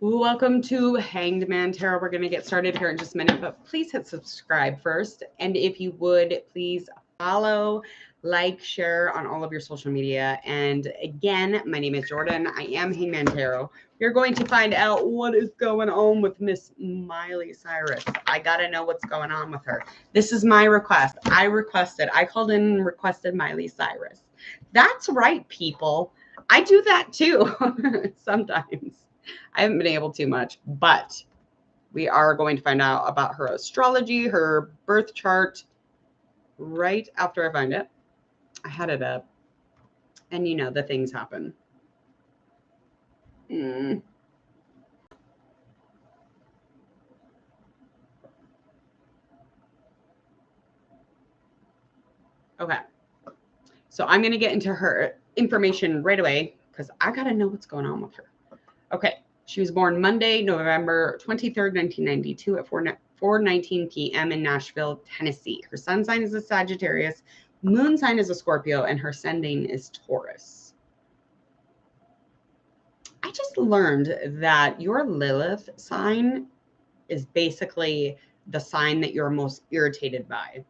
Welcome to Hanged Man Tarot. We're going to get started here in just a minute, but please hit subscribe first. And if you would, please follow, like, share on all of your social media. And again, my name is Jordan. I am Hanged Man Tarot. We're going to find out what is going on with Miss Miley Cyrus. I got to know what's going on with her. This is my request. I called in and requested Miley Cyrus. That's right, people. I do that too sometimes. I haven't been able to much, but we are going to find out about her astrology, her birth chart, right after I find it. I had it up, and you know, the things happen. Okay, so I'm going to get into her information right away because I got to know what's going on with her. Okay, she was born Monday, November 23rd, 1992 at 4:19 p.m. in Nashville, Tennessee. Her sun sign is a Sagittarius, moon sign is a Scorpio, and her ascending is Taurus. I just learned that your Lilith sign is basically the sign that you're most irritated by.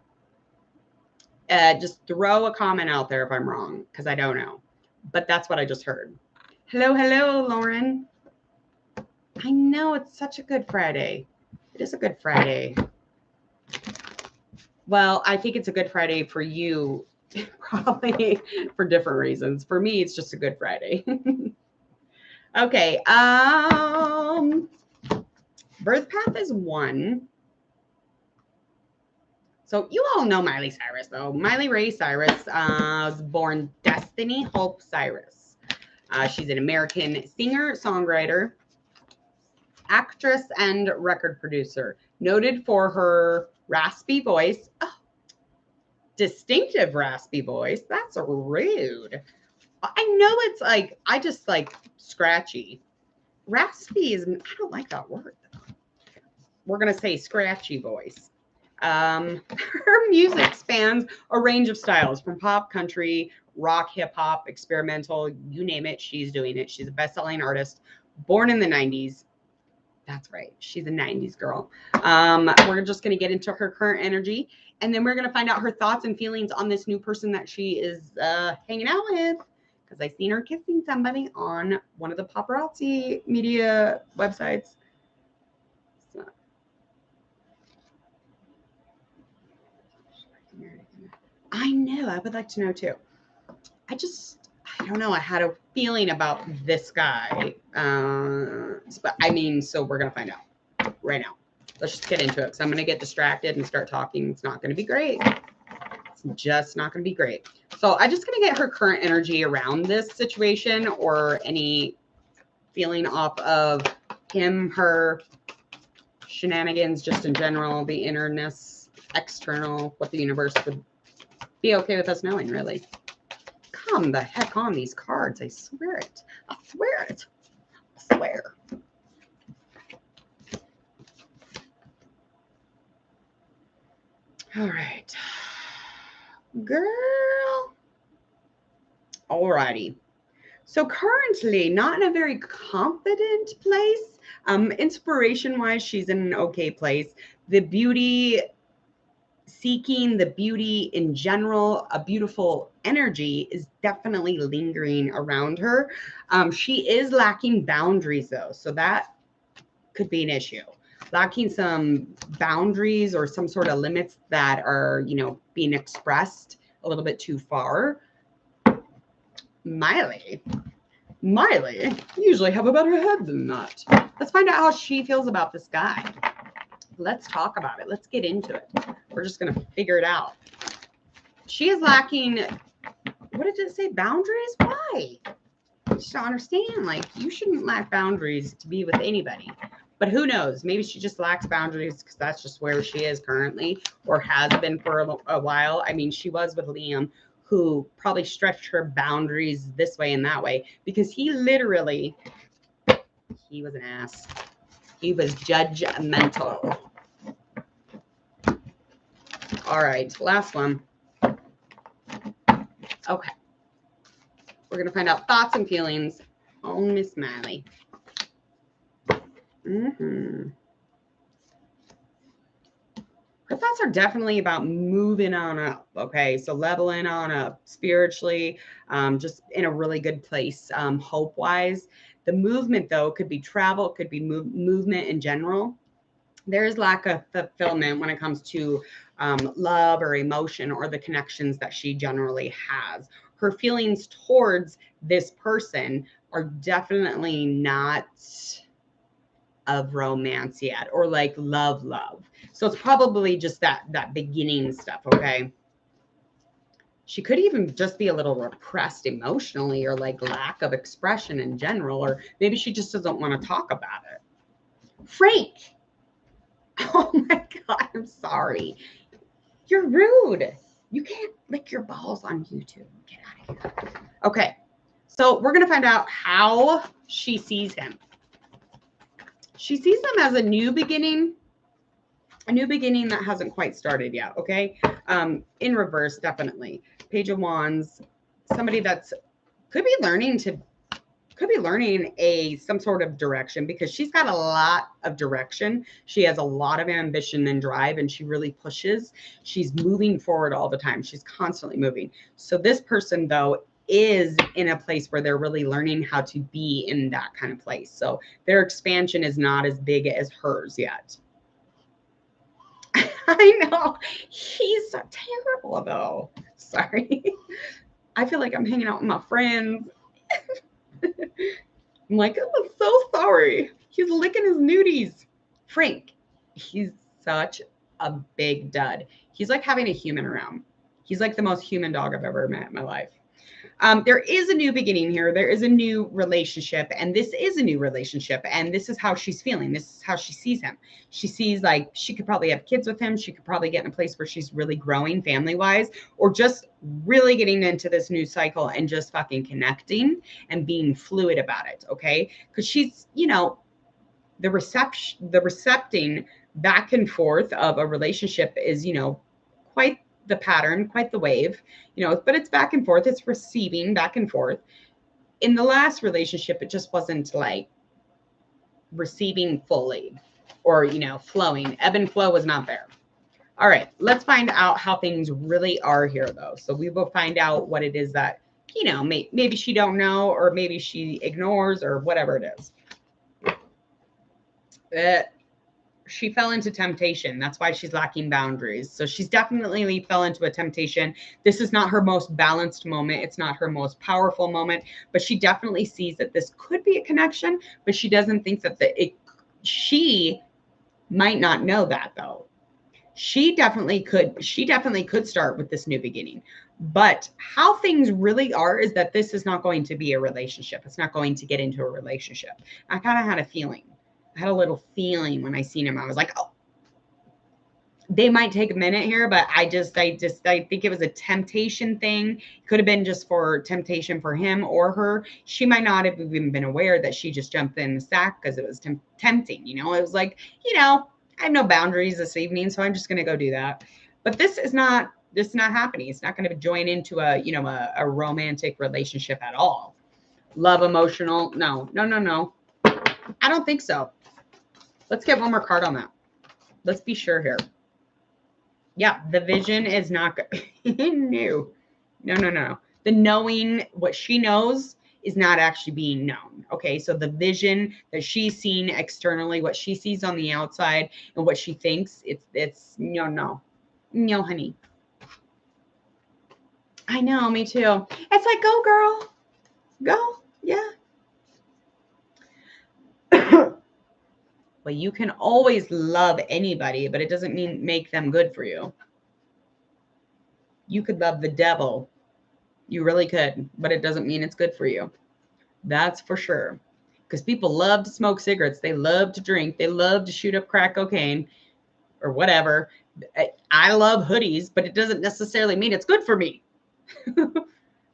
Just throw a comment out there if I'm wrong, because I don't know. But that's what I just heard. Hello, Lauren. I know, it's such a good Friday. It is a good Friday. Well, I think it's a good Friday for you, probably for different reasons. For me, it's just a good Friday. Okay. Birth path is 1. So you all know Miley Cyrus, though. Miley Ray Cyrus was born Destiny Hope Cyrus. She's an American singer, songwriter, actress, and record producer, noted for her raspy voice. Oh, distinctive raspy voice. That's rude. I know it's like, I just like scratchy. Raspy is, I don't like that word. We're going to say scratchy voice. Her music spans a range of styles from pop, country, rock, hip hop, experimental, you name it, she's doing it. She's a best-selling artist, born in the 90s. That's right. She's a 90s girl. We're just going to get into her current energy, and then we're going to find out her thoughts and feelings on this new person that she is hanging out with, because I seen her kissing somebody on one of the paparazzi media websites. So. I know. I would like to know too. I don't know. I had a feeling about this guy. But I mean, so we're going to find out right now. Let's just get into it. So I'm going to get distracted and start talking. It's not going to be great. It's just not going to be great. So I'm just going to get her current energy around this situation, or any feeling off of him, her, shenanigans, just in general, the innerness, external, what the universe would be okay with us knowing, really. Come the heck on these cards. I swear it. I swear it. I swear. All right. Girl. Alrighty. So currently not in a very confident place. Inspiration-wise, she's in an okay place. The beauty, seeking the beauty in general, a beautiful energy is definitely lingering around her. She is lacking boundaries, though, so that could be an issue. Lacking some boundaries or some sort of limits that are, you know, being expressed a little bit too far. Miley, you usually have a better head than that. Let's find out how she feels about this guy. Let's talk about it. Let's get into it. We're just going to figure it out. She is lacking, what did it say? Boundaries? Why? I just don't understand. Like, you shouldn't lack boundaries to be with anybody. But who knows? Maybe she just lacks boundaries because that's just where she is currently, or has been for a while. I mean, she was with Liam, who probably stretched her boundaries this way and that way, because he literally, he was an ass. He was judgmental. All right, last one. Okay. We're going to find out thoughts and feelings on Miss Miley. Mm-hmm. Her thoughts are definitely about moving on up. Okay. So leveling on up spiritually, just in a really good place, hope wise. The movement, though, could be travel, could be movement in general. There is lack of fulfillment when it comes to love or emotion or the connections that she generally has. Her feelings towards this person are definitely not of romance yet, or like love. So it's probably just that beginning stuff. Okay. She could even just be a little repressed emotionally, or like lack of expression in general, or maybe she just doesn't want to talk about it. Frank. Oh my God, I'm sorry. You're rude. You can't lick your balls on YouTube. Get out of here. Okay. So we're going to find out how she sees him. She sees him as a new beginning that hasn't quite started yet. Okay. In reverse, definitely. Page of Wands, somebody that's could be learning some sort of direction, because she's got a lot of direction. She has a lot of ambition and drive, and she really pushes. She's moving forward all the time. She's constantly moving. So this person, though, is in a place where they're really learning how to be in that kind of place. So their expansion is not as big as hers yet. I know. He's so terrible, though. Sorry. I feel like I'm hanging out with my friends. I'm like, oh, I'm so sorry. He's licking his nudies. Frank, he's such a big dud. He's like having a human around. He's like the most human dog I've ever met in my life. There is a new beginning here. There is a new relationship, and this is a new relationship, and this is how she's feeling. This is how she sees him. She sees like she could probably have kids with him. She could probably get in a place where she's really growing family-wise, or just really getting into this new cycle and just fucking connecting and being fluid about it, okay? Because she's, the recepting back and forth of a relationship is, quite the pattern, quite the wave, but it's back and forth. It's receiving back and forth. In the last relationship, it just wasn't like receiving fully, or, flowing. Ebb and flow was not there. All right, let's find out how things really are here, though. So we will find out what it is that, maybe she don't know, or maybe she ignores, or whatever it is. She fell into temptation. That's why she's lacking boundaries. So she's definitely fell into a temptation. This is not her most balanced moment. It's not her most powerful moment, but she definitely sees that this could be a connection, but she doesn't think that she might not know that, though. She definitely could start with this new beginning. But how things really are is that this is not going to be a relationship. It's not going to get into a relationship. I kind of had a feeling. I had a little feeling when I seen him. I was like, oh, they might take a minute here, but I think it was a temptation thing. It could have been just for temptation for him or her. She might not have even been aware that she just jumped in the sack because it was tempting. It was like, I have no boundaries this evening, so I'm just going to go do that. But this is not happening. It's not going to join into a romantic relationship at all. Love, emotional. No. I don't think so. Let's get one more card on that. Let's be sure here. Yeah, the vision is not good. No. The knowing what she knows is not actually being known. Okay, so the vision that she's seen externally, what she sees on the outside, and what she thinks, it's no, honey. I know, me too. It's like, go, girl, go, yeah. Well, you can always love anybody, but it doesn't mean make them good for you. You could love the devil. You really could, but it doesn't mean it's good for you. That's for sure. Because people love to smoke cigarettes. They love to drink. They love to shoot up crack cocaine or whatever. I love hoodies, but it doesn't necessarily mean it's good for me.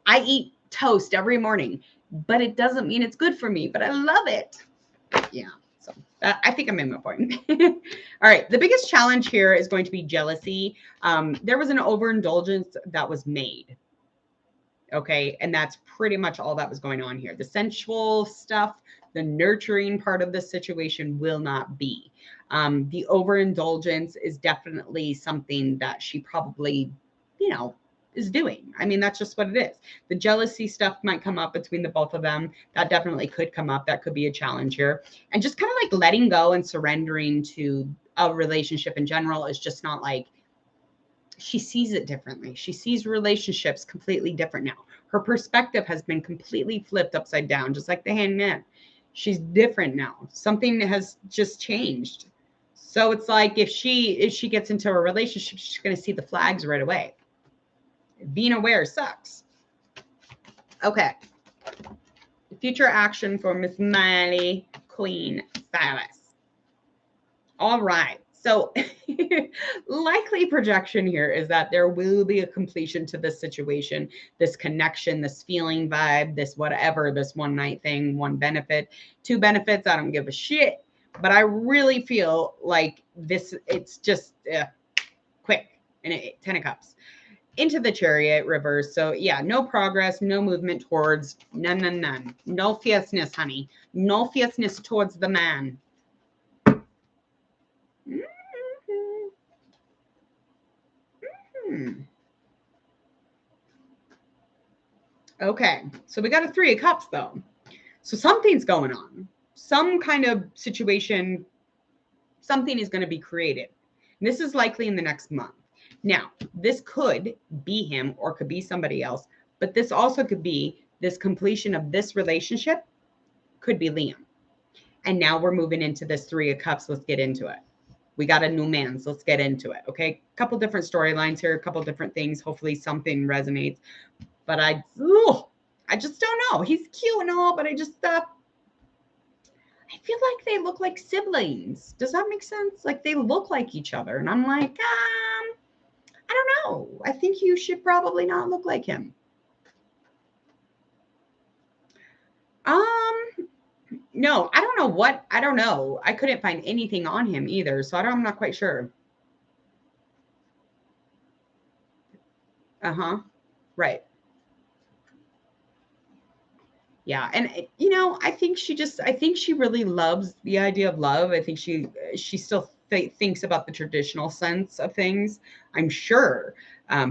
I eat toast every morning, but it doesn't mean it's good for me, but I love it. Yeah. So I think I made my point. All right. The biggest challenge here is going to be jealousy. There was an overindulgence that was made. Okay. And that's pretty much all that was going on here. The sensual stuff The nurturing part of the situation will not be. The overindulgence is definitely something that she probably, is doing. I mean, that's just what it is. The jealousy stuff might come up between the both of them. That definitely could come up. That could be a challenge here. And just kind of like letting go and surrendering to a relationship in general is just not like, she sees it differently. She sees relationships completely different now. Her perspective has been completely flipped upside down, just like the hangman. She's different now. Something has just changed. So it's like if she gets into a relationship, she's going to see the flags right away. Being aware sucks. Okay. Future action for Missmali, Queen Cyrus. All right. So likely projection here is that there will be a completion to this situation, this connection, this feeling vibe, this whatever, this one night thing, one benefit, two benefits. I don't give a shit. But I really feel like it's just quick. And 10 of Cups. Into the Chariot reverse. So yeah, no progress, no movement towards, none. No fierceness, honey. No fierceness towards the man. Okay, so we got a 3 of Cups though. So something's going on. Some kind of situation, something is going to be created. And this is likely in the next month. Now, this could be him or could be somebody else, but this also could be this completion of this relationship could be Liam. And now we're moving into this 3 of Cups. Let's get into it. We got a new man, so let's get into it, okay? A couple different storylines here, a couple different things. Hopefully something resonates. But I just don't know. He's cute and all, but I feel like they look like siblings. Does that make sense? Like they look like each other. And I'm like, I don't know. I think you should probably not look like him. No, I don't know what. I don't know. I couldn't find anything on him either. So I'm not quite sure. Right. Yeah. And I think she really loves the idea of love. I think she still thinks about the traditional sense of things. I'm sure.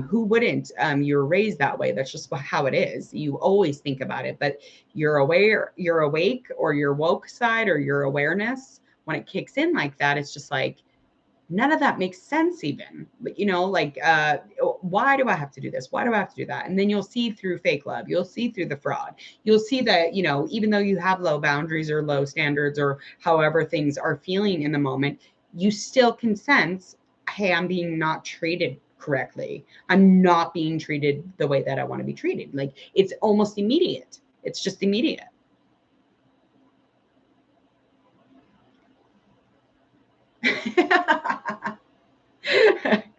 Who wouldn't? You're raised that way. That's just how it is. You always think about it, but you're awake, or your woke side, or your awareness, when it kicks in like that, it's just like, none of that makes sense even. But why do I have to do this? Why do I have to do that? And then you'll see through fake love. You'll see through the fraud. You'll see that, even though you have low boundaries or low standards or however things are feeling in the moment, you still can sense, hey, I'm being not treated correctly. I'm not being treated the way that I want to be treated. Like it's almost immediate. It's just immediate.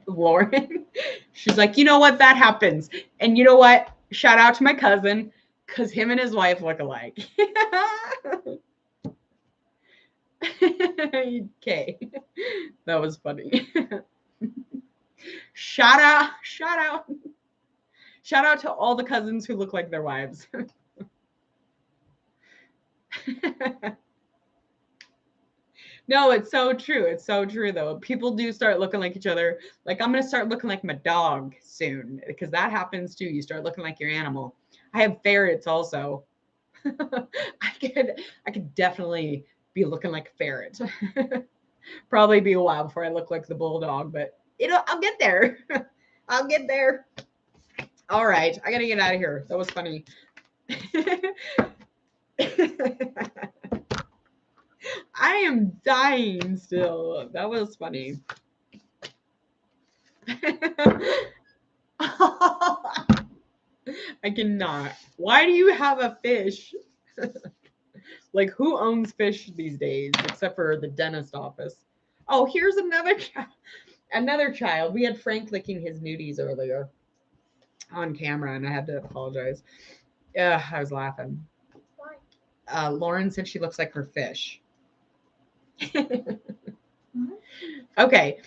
Lauren, she's like, you know what? That happens. And you know what? Shout out to my cousin, because him and his wife look alike. Okay. That was funny. Shout out to all the cousins who look like their wives. No, it's so true. It's so true, though. People do start looking like each other. Like, I'm going to start looking like my dog soon, because that happens too. You start looking like your animal. I have ferrets also. I could definitely be looking like a ferret. Probably be a while before I look like the bulldog, but I'll get there. I'll get there. All right. I got to get out of here. That was funny. I am dying still. That was funny. I cannot. Why do you have a fish? Like, who owns fish these days except for the dentist office? Oh, here's another child. We had Frank licking his nudies earlier on camera, and I had to apologize. Yeah, I was laughing. Why? Lauren said she looks like her fish. Okay.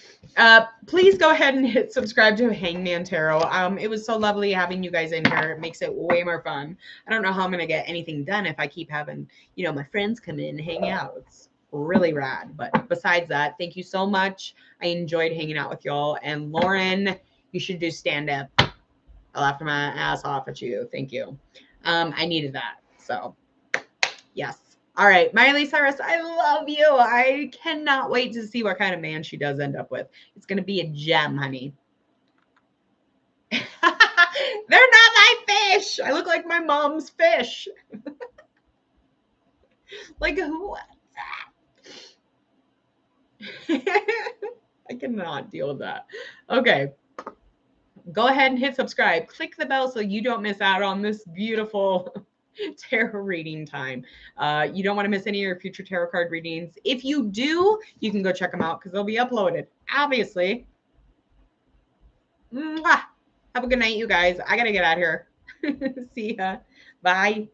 Please go ahead and hit subscribe to Hangman Tarot. It was so lovely having you guys in here. It makes it way more fun. I don't know how I'm going to get anything done if I keep having, my friends come in and hang out. It's really rad. But besides that, thank you so much. I enjoyed hanging out with y'all. And Lauren, you should do stand up. I laughed my ass off at you. Thank you. I needed that. So, yes. All right, Miley Cyrus, I love you. I cannot wait to see what kind of man she does end up with. It's going to be a gem, honey. They're not my fish. I look like my mom's fish. Like, what's that? I cannot deal with that. Okay. Go ahead and hit subscribe. Click the bell so you don't miss out on this beautiful tarot reading time. You don't want to miss any of your future tarot card readings. If you do, you can go check them out because they'll be uploaded, obviously. Mwah. Have a good night, you guys. I got to get out of here. See ya. Bye.